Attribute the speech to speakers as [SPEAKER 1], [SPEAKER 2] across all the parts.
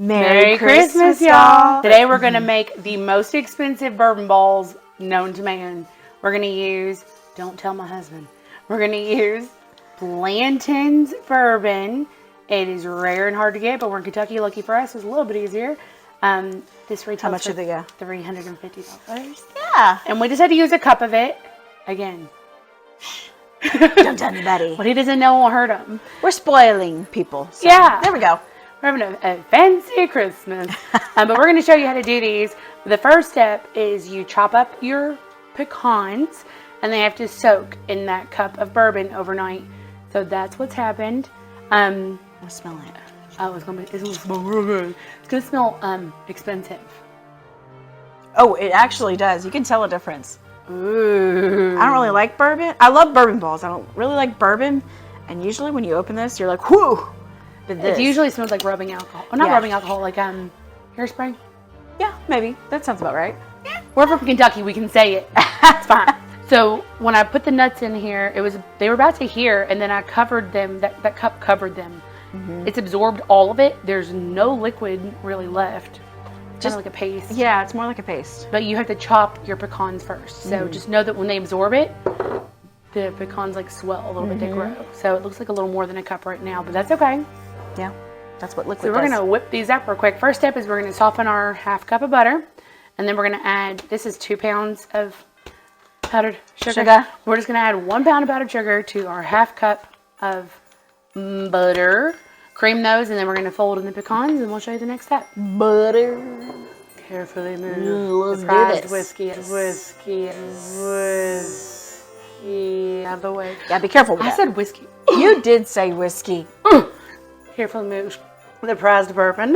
[SPEAKER 1] Merry Christmas, y'all. Today we're going to make the most expensive bourbon balls known to man. We're going to use, don't tell my husband, we're going to use Blanton's bourbon. It is rare and hard to get, but we're in Kentucky. Lucky for us, it's a little bit easier. This retails
[SPEAKER 2] How much
[SPEAKER 1] for
[SPEAKER 2] are they?
[SPEAKER 1] $350.
[SPEAKER 2] Yeah.
[SPEAKER 1] And we just had to use a cup of it. Again.
[SPEAKER 2] Don't tell anybody.
[SPEAKER 1] What he doesn't know won't hurt him.
[SPEAKER 2] We're spoiling people. So
[SPEAKER 1] Yeah.
[SPEAKER 2] There we go.
[SPEAKER 1] We're having a fancy Christmas. But we're going to show you how to do these. The first step is you chop up your pecans, and they have to soak in that cup of bourbon overnight. So that's what's happened.
[SPEAKER 2] I'll smell it.
[SPEAKER 1] Oh, it's going to smell real good. It's going to smell expensive.
[SPEAKER 2] Oh, it actually does. You can tell a difference.
[SPEAKER 1] Ooh.
[SPEAKER 2] I don't really like bourbon. I love bourbon balls. I don't really like bourbon. And usually when you open this, you're like, whoo. But this,
[SPEAKER 1] it usually smells like rubbing alcohol. Well, not rubbing alcohol, like hairspray.
[SPEAKER 2] Yeah, maybe. That sounds about right.
[SPEAKER 1] Yeah. We're from Kentucky. We can say it. It's fine. So when I put the nuts in here, they were about to here, and then I covered them. That cup covered them. Mm-hmm. It's absorbed all of it. There's no liquid really left. Just like a paste.
[SPEAKER 2] Yeah, it's more like a paste.
[SPEAKER 1] But you have to chop your pecans first. So just know that when they absorb it, the pecans like swell a little bit. They grow. So it looks like a little more than a cup right now, but that's okay.
[SPEAKER 2] Yeah, that's what liquid
[SPEAKER 1] So we're
[SPEAKER 2] does.
[SPEAKER 1] going to whip these up real quick. First step is we're going to soften our half cup of butter. And then we're going to add, this is 2 pounds of powdered sugar. We're just going to add 1 pound of powdered sugar to our half cup of butter. Cream those, and then we're going to fold in the pecans, and we'll show you the next step.
[SPEAKER 2] Butter.
[SPEAKER 1] Carefully move.
[SPEAKER 2] Let's
[SPEAKER 1] the
[SPEAKER 2] do
[SPEAKER 1] prized
[SPEAKER 2] this.
[SPEAKER 1] whiskey out of the way.
[SPEAKER 2] Yeah, be careful with
[SPEAKER 1] I
[SPEAKER 2] that.
[SPEAKER 1] said whiskey.
[SPEAKER 2] You did say whiskey.
[SPEAKER 1] Carefully move the prized bourbon.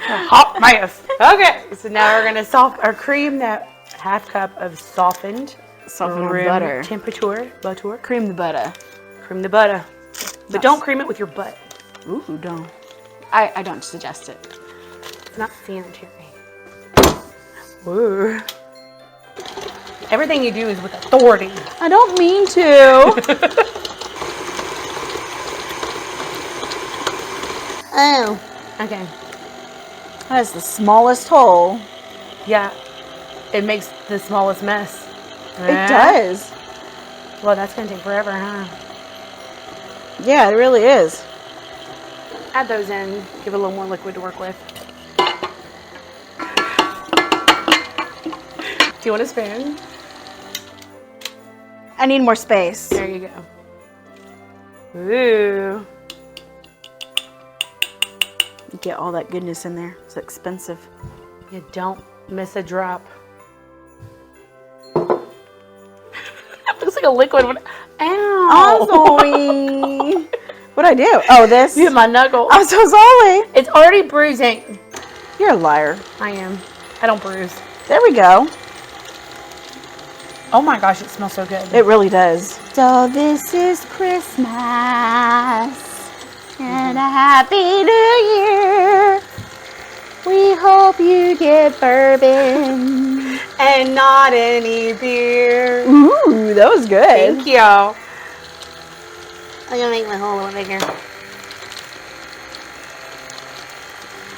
[SPEAKER 1] Hot mess. Okay, so now we're going to cream that half cup of softened
[SPEAKER 2] room butter.
[SPEAKER 1] Temperature butter.
[SPEAKER 2] Cream the butter.
[SPEAKER 1] Cream the butter. But don't cream it with your butt.
[SPEAKER 2] Ooh, don't. I don't suggest it.
[SPEAKER 1] It's not sanitary. Ooh. Everything you do is with authority.
[SPEAKER 2] I don't mean to. Oh.
[SPEAKER 1] Okay.
[SPEAKER 2] That is the smallest hole.
[SPEAKER 1] Yeah. It makes the smallest mess.
[SPEAKER 2] It does.
[SPEAKER 1] Well, that's going to take forever, huh?
[SPEAKER 2] Yeah, it really is.
[SPEAKER 1] Add those in. Give it a little more liquid to work with. Do you want a spoon?
[SPEAKER 2] I need more space.
[SPEAKER 1] There you go. Ooh.
[SPEAKER 2] Get all that goodness in there. It's expensive.
[SPEAKER 1] You don't miss a drop. Looks like a liquid one. Ow.
[SPEAKER 2] I'm sorry. What'd I do? Oh, this?
[SPEAKER 1] You hit my knuckle.
[SPEAKER 2] I'm so sorry.
[SPEAKER 1] It's already bruising.
[SPEAKER 2] You're a liar.
[SPEAKER 1] I am. I don't bruise.
[SPEAKER 2] There we go.
[SPEAKER 1] Oh my gosh, it smells so good.
[SPEAKER 2] It really does. So this is Christmas and a Happy New Year. We hope you get bourbon.
[SPEAKER 1] And not any beer.
[SPEAKER 2] Ooh, that was good.
[SPEAKER 1] Thank you. I'm gonna make my hole a little bigger.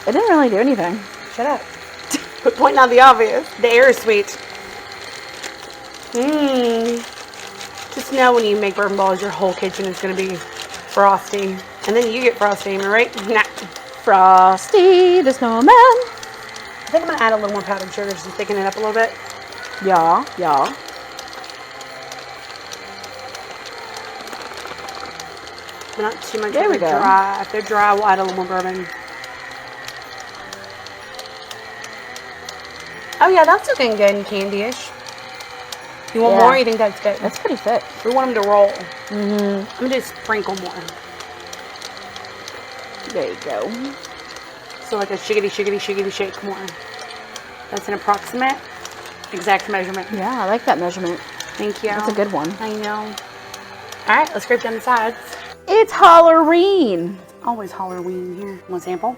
[SPEAKER 2] It didn't really do anything.
[SPEAKER 1] Shut up. Quit pointing out the obvious. The air is sweet. Just know when you make bourbon balls, your whole kitchen is gonna be frosty. And then you get frosty, am I right? Nah.
[SPEAKER 2] Frosty the Snowman.
[SPEAKER 1] I think I'm gonna add a little more powdered sugar just to thicken it up a little bit.
[SPEAKER 2] Yeah, yeah.
[SPEAKER 1] But not too much.
[SPEAKER 2] There we go.
[SPEAKER 1] Dry. If they're dry, we'll add a little more bourbon. Oh yeah, that's looking good and candy-ish. You want more? Or you think that's good?
[SPEAKER 2] That's pretty thick.
[SPEAKER 1] We want them to roll. I'm gonna just sprinkle more.
[SPEAKER 2] There you go.
[SPEAKER 1] So like a shiggity shake more. That's an approximate, exact measurement.
[SPEAKER 2] Yeah, I like that measurement.
[SPEAKER 1] Thank you.
[SPEAKER 2] That's a good one.
[SPEAKER 1] I know. All right, let's scrape down the sides.
[SPEAKER 2] It's Halloween.
[SPEAKER 1] Always Halloween here. Want a sample?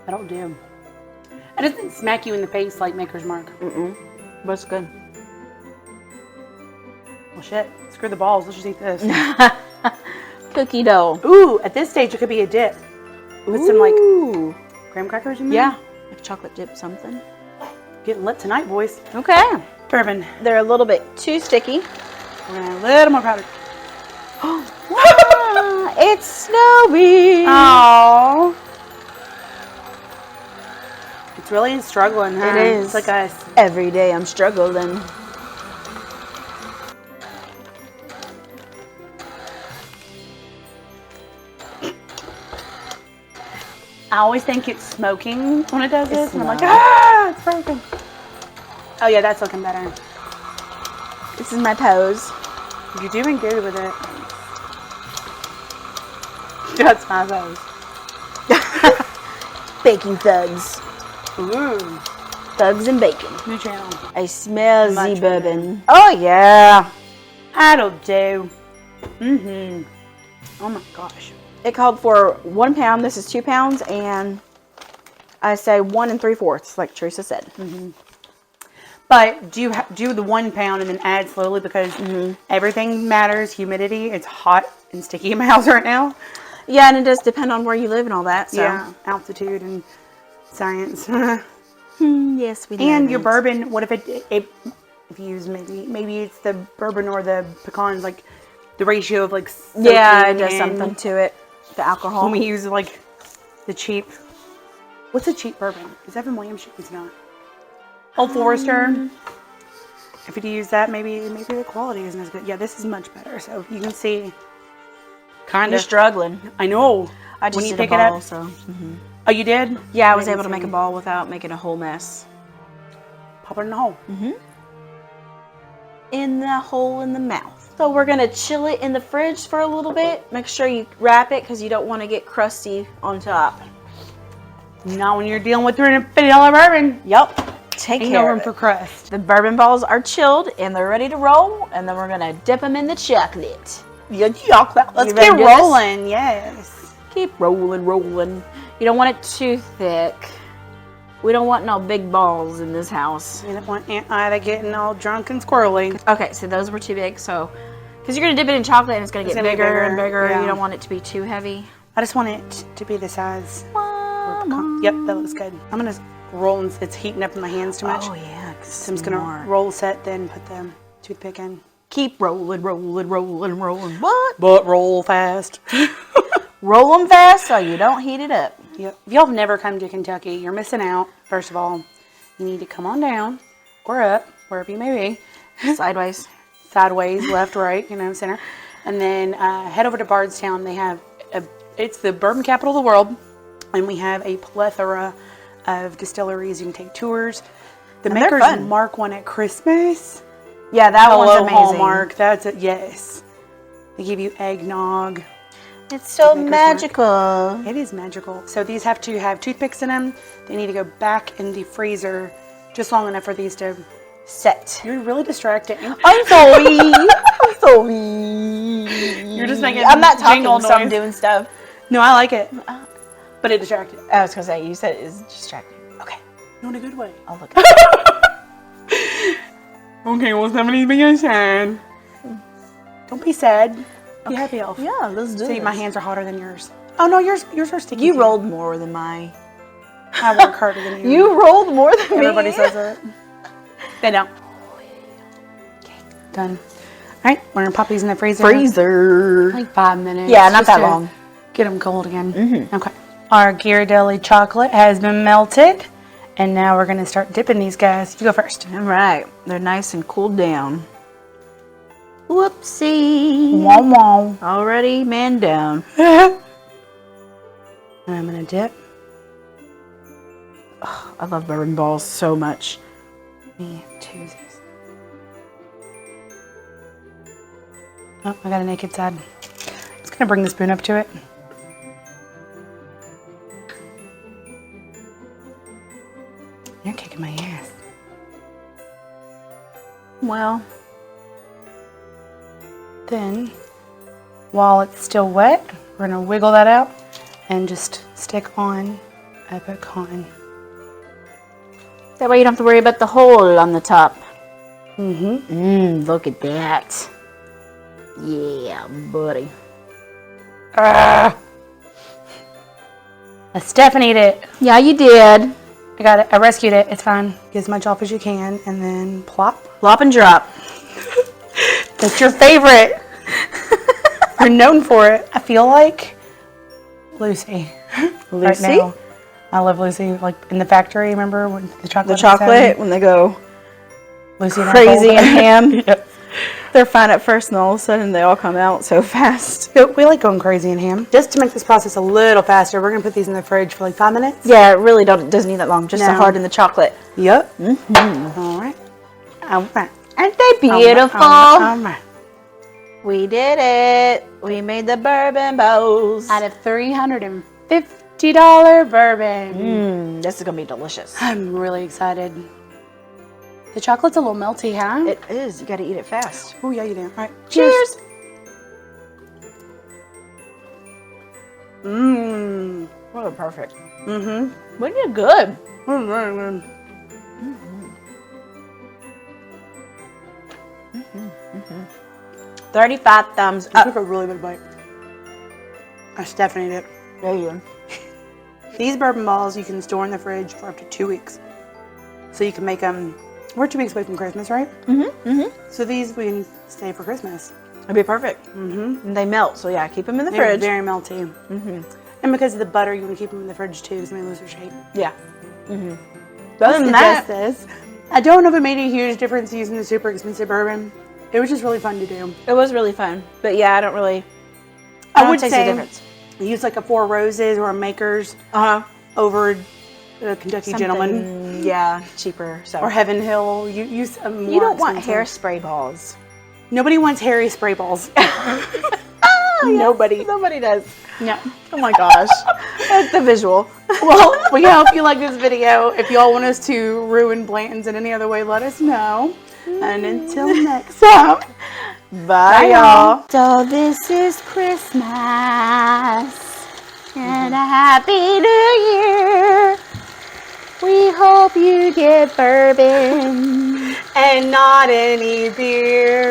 [SPEAKER 1] That'll do. It doesn't smack you in the face like Maker's Mark.
[SPEAKER 2] But it's good.
[SPEAKER 1] Well, shit. Screw the balls. Let's just eat this.
[SPEAKER 2] Cookie dough.
[SPEAKER 1] Ooh, at this stage, it could be a dip. Put some, like, graham crackers in there.
[SPEAKER 2] Yeah. Like chocolate dip something.
[SPEAKER 1] Getting lit tonight, boys.
[SPEAKER 2] Okay.
[SPEAKER 1] Bourbon.
[SPEAKER 2] They're a little bit too sticky.
[SPEAKER 1] We're going to add a little more powder.
[SPEAKER 2] It's snowy.
[SPEAKER 1] Aww. It's really struggling, huh?
[SPEAKER 2] It is.
[SPEAKER 1] It's like us.
[SPEAKER 2] Every day I'm struggling.
[SPEAKER 1] I always think it's smoking when it does this.
[SPEAKER 2] It's
[SPEAKER 1] And I'm like,
[SPEAKER 2] not.
[SPEAKER 1] it's broken. Oh, yeah, that's looking better.
[SPEAKER 2] This is my pose.
[SPEAKER 1] You're doing good with it. That's my pose.
[SPEAKER 2] Baking thugs.
[SPEAKER 1] Ooh.
[SPEAKER 2] Thugs and bacon.
[SPEAKER 1] New channel.
[SPEAKER 2] I smell
[SPEAKER 1] Much
[SPEAKER 2] the bourbon. Oh, yeah.
[SPEAKER 1] That'll do. Mm-hmm. Oh, my gosh.
[SPEAKER 2] It called for 1 pound. This is 2 pounds. And I say 1 3/4, like Theresa said.
[SPEAKER 1] Mm-hmm. But do the 1 pound and then add slowly because everything matters. Humidity. It's hot and sticky in my house right now.
[SPEAKER 2] Yeah, and it does depend on where you live and all that. So.
[SPEAKER 1] Yeah, altitude and science.
[SPEAKER 2] Yes, we do.
[SPEAKER 1] And your bourbon. What if if you use maybe it's the bourbon or the pecans, like the ratio of like.
[SPEAKER 2] Yeah, it does something to it. The alcohol.
[SPEAKER 1] When we use like the cheap. What's a cheap bourbon? Is Evan Williams? It's not. Old Forester. If you use that, maybe the quality isn't as good. Yeah, this is much better. So you can see. Kind
[SPEAKER 2] You're
[SPEAKER 1] of
[SPEAKER 2] struggling.
[SPEAKER 1] I know.
[SPEAKER 2] I just
[SPEAKER 1] when you
[SPEAKER 2] did
[SPEAKER 1] pick
[SPEAKER 2] a ball,
[SPEAKER 1] it up.
[SPEAKER 2] so.
[SPEAKER 1] Oh, you did?
[SPEAKER 2] Yeah, I was able to make a ball without making a whole mess.
[SPEAKER 1] Pop it in the hole.
[SPEAKER 2] In the hole in the mouth. So we're gonna chill it in the fridge for a little bit. Make sure you wrap it because you don't want to get crusty on top.
[SPEAKER 1] Not when you're dealing with $350 bourbon.
[SPEAKER 2] Yep. Take
[SPEAKER 1] Ain't
[SPEAKER 2] care
[SPEAKER 1] no
[SPEAKER 2] of
[SPEAKER 1] room
[SPEAKER 2] it.
[SPEAKER 1] for crust.
[SPEAKER 2] The bourbon balls are chilled and they're ready to roll, and then we're gonna dip them in the chocolate.
[SPEAKER 1] Yeah, chocolate. Let's
[SPEAKER 2] You ready
[SPEAKER 1] get
[SPEAKER 2] to do this?
[SPEAKER 1] rolling. Yes.
[SPEAKER 2] Keep rolling, rolling. You don't want it too thick. We don't want no big balls in this house.
[SPEAKER 1] You don't want Aunt Ida getting all drunk and squirrely.
[SPEAKER 2] Okay, so those were too big, so because you're gonna dip it in chocolate and it's gonna get
[SPEAKER 1] gonna be
[SPEAKER 2] bigger and
[SPEAKER 1] bigger,
[SPEAKER 2] bigger.
[SPEAKER 1] yeah.
[SPEAKER 2] You don't want it to be too heavy.
[SPEAKER 1] I just want it to be the size. Yep, that looks good. I'm gonna roll and it's heating up in my hands too much.
[SPEAKER 2] Oh yeah,
[SPEAKER 1] So I'm just gonna roll set, then put the toothpick in.
[SPEAKER 2] Keep rolling, rolling, rolling, rolling. What?
[SPEAKER 1] But roll fast.
[SPEAKER 2] Roll them fast so you don't heat it up.
[SPEAKER 1] Yep. If y'all have never come to Kentucky, you're missing out. First of all, you need to come on down or up, wherever you may be.
[SPEAKER 2] Sideways.
[SPEAKER 1] Sideways, left, right, center. And then head over to Bardstown. They have it's the bourbon capital of the world, and we have a plethora of distilleries. You can take tours. The
[SPEAKER 2] they're
[SPEAKER 1] makers
[SPEAKER 2] fun.
[SPEAKER 1] mark one at Christmas.
[SPEAKER 2] Yeah, that one's
[SPEAKER 1] Hello
[SPEAKER 2] amazing.
[SPEAKER 1] Hallmark. That's it. Yes. They give you eggnog.
[SPEAKER 2] It's so
[SPEAKER 1] Makers
[SPEAKER 2] magical.
[SPEAKER 1] It is magical. So these have to have toothpicks in them. They need to go back in the freezer just long enough for these to
[SPEAKER 2] Set.
[SPEAKER 1] You're really distracting.
[SPEAKER 2] I'm sorry. I'm sorry.
[SPEAKER 1] You're just making
[SPEAKER 2] I'm not talking,
[SPEAKER 1] jingle
[SPEAKER 2] so I'm
[SPEAKER 1] noise.
[SPEAKER 2] doing stuff.
[SPEAKER 1] No, I like it. But it distracted.
[SPEAKER 2] I was gonna say, you said it's distracting. Okay.
[SPEAKER 1] No, in a good way.
[SPEAKER 2] I'll look at it.
[SPEAKER 1] Okay, well, somebody's being sad. Don't be sad. Be happy, Elf.
[SPEAKER 2] Yeah, let's do
[SPEAKER 1] See,
[SPEAKER 2] it.
[SPEAKER 1] my hands are hotter than yours. Oh, no, yours are sticky.
[SPEAKER 2] You
[SPEAKER 1] too.
[SPEAKER 2] rolled more than mine.
[SPEAKER 1] I work harder than you.
[SPEAKER 2] You rolled more than me.
[SPEAKER 1] Everybody says that. They don't. Okay, done. All right, we're going to pop these in the freezer.
[SPEAKER 2] Freezer.
[SPEAKER 1] Like 5 minutes.
[SPEAKER 2] Yeah, not
[SPEAKER 1] just
[SPEAKER 2] that
[SPEAKER 1] to
[SPEAKER 2] long.
[SPEAKER 1] Get them cold again. Okay. Our Ghirardelli chocolate has been melted. And now we're going to start dipping these guys. You go first.
[SPEAKER 2] All right. They're nice and cooled down. Whoopsie.
[SPEAKER 1] Wow, wow.
[SPEAKER 2] Already man down.
[SPEAKER 1] And I'm going to dip.
[SPEAKER 2] Oh, I love bourbon balls so much.
[SPEAKER 1] Me too. Oh, I got a naked side. I'm just going to bring the spoon up to it. You're kicking my ass.
[SPEAKER 2] Well,
[SPEAKER 1] Then, while it's still wet, we're going to wiggle that out and just stick on a pecan.
[SPEAKER 2] that way you don't have to worry about the hole on the top.
[SPEAKER 1] Mm-hmm.
[SPEAKER 2] Look at that. Yeah, buddy.
[SPEAKER 1] I Stephanied it.
[SPEAKER 2] Yeah, you did.
[SPEAKER 1] I got it. I rescued it. It's fine. Get as much off as you can, and then plop.
[SPEAKER 2] Plop and drop.
[SPEAKER 1] That's your favorite. You're known for it. I feel like Lucy. Right now. I love Lucy. Like in the factory, remember when the chocolate?
[SPEAKER 2] The chocolate when they go
[SPEAKER 1] Lucy
[SPEAKER 2] crazy and ham.
[SPEAKER 1] Yep.
[SPEAKER 2] They're fine at first, and all of a sudden they all come out so fast.
[SPEAKER 1] We like going crazy and ham. Just to make this process a little faster, we're gonna put these in the fridge for like 5 minutes.
[SPEAKER 2] Yeah, it really doesn't need that long. Just to harden the chocolate.
[SPEAKER 1] Yep. Mm-hmm. All right. All right.
[SPEAKER 2] Aren't they beautiful?
[SPEAKER 1] All right.
[SPEAKER 2] We did it. We made the bourbon bowls.
[SPEAKER 1] Out of $350 bourbon.
[SPEAKER 2] This is gonna be delicious.
[SPEAKER 1] I'm really excited. The chocolate's a little melty, huh?
[SPEAKER 2] It is. You gotta eat it fast.
[SPEAKER 1] Oh, yeah, you do. All right.
[SPEAKER 2] Cheers.
[SPEAKER 1] Mmm.
[SPEAKER 2] Oh, perfect.
[SPEAKER 1] Mm-hmm.
[SPEAKER 2] We did good.
[SPEAKER 1] Mm-hmm.
[SPEAKER 2] 35 thumbs
[SPEAKER 1] I
[SPEAKER 2] up.
[SPEAKER 1] took a really big bite. I Stephanied it.
[SPEAKER 2] There you go.
[SPEAKER 1] These bourbon balls you can store in the fridge for up to 2 weeks. So you can make them. We're 2 weeks away from Christmas, right? So these we can stay for Christmas.
[SPEAKER 2] It'd be perfect. And they melt, so yeah, keep them in the
[SPEAKER 1] They're
[SPEAKER 2] fridge.
[SPEAKER 1] very melty. And because of the butter, you want to keep them in the fridge too, because they lose their shape.
[SPEAKER 2] Yeah.
[SPEAKER 1] Other than that, I don't know if it made a huge difference using the super expensive bourbon. It was just really fun to do.
[SPEAKER 2] It was really fun, but yeah, I don't
[SPEAKER 1] I would
[SPEAKER 2] taste
[SPEAKER 1] say
[SPEAKER 2] the difference.
[SPEAKER 1] use like a Four Roses or a Maker's over a Kentucky Gentleman.
[SPEAKER 2] Yeah, cheaper. So.
[SPEAKER 1] Or Heaven Hill. You use a more
[SPEAKER 2] You don't want
[SPEAKER 1] expensive.
[SPEAKER 2] hairspray balls.
[SPEAKER 1] Nobody wants hairy spray balls. Nobody.
[SPEAKER 2] Nobody does.
[SPEAKER 1] No.
[SPEAKER 2] Oh my gosh. That's the visual.
[SPEAKER 1] Well, we hope you like this video. If y'all want us to ruin Blanton's in any other way, let us know. And until next time,
[SPEAKER 2] Bye, y'all.
[SPEAKER 1] So this is Christmas and a Happy New Year. We hope you get bourbon and not any beer.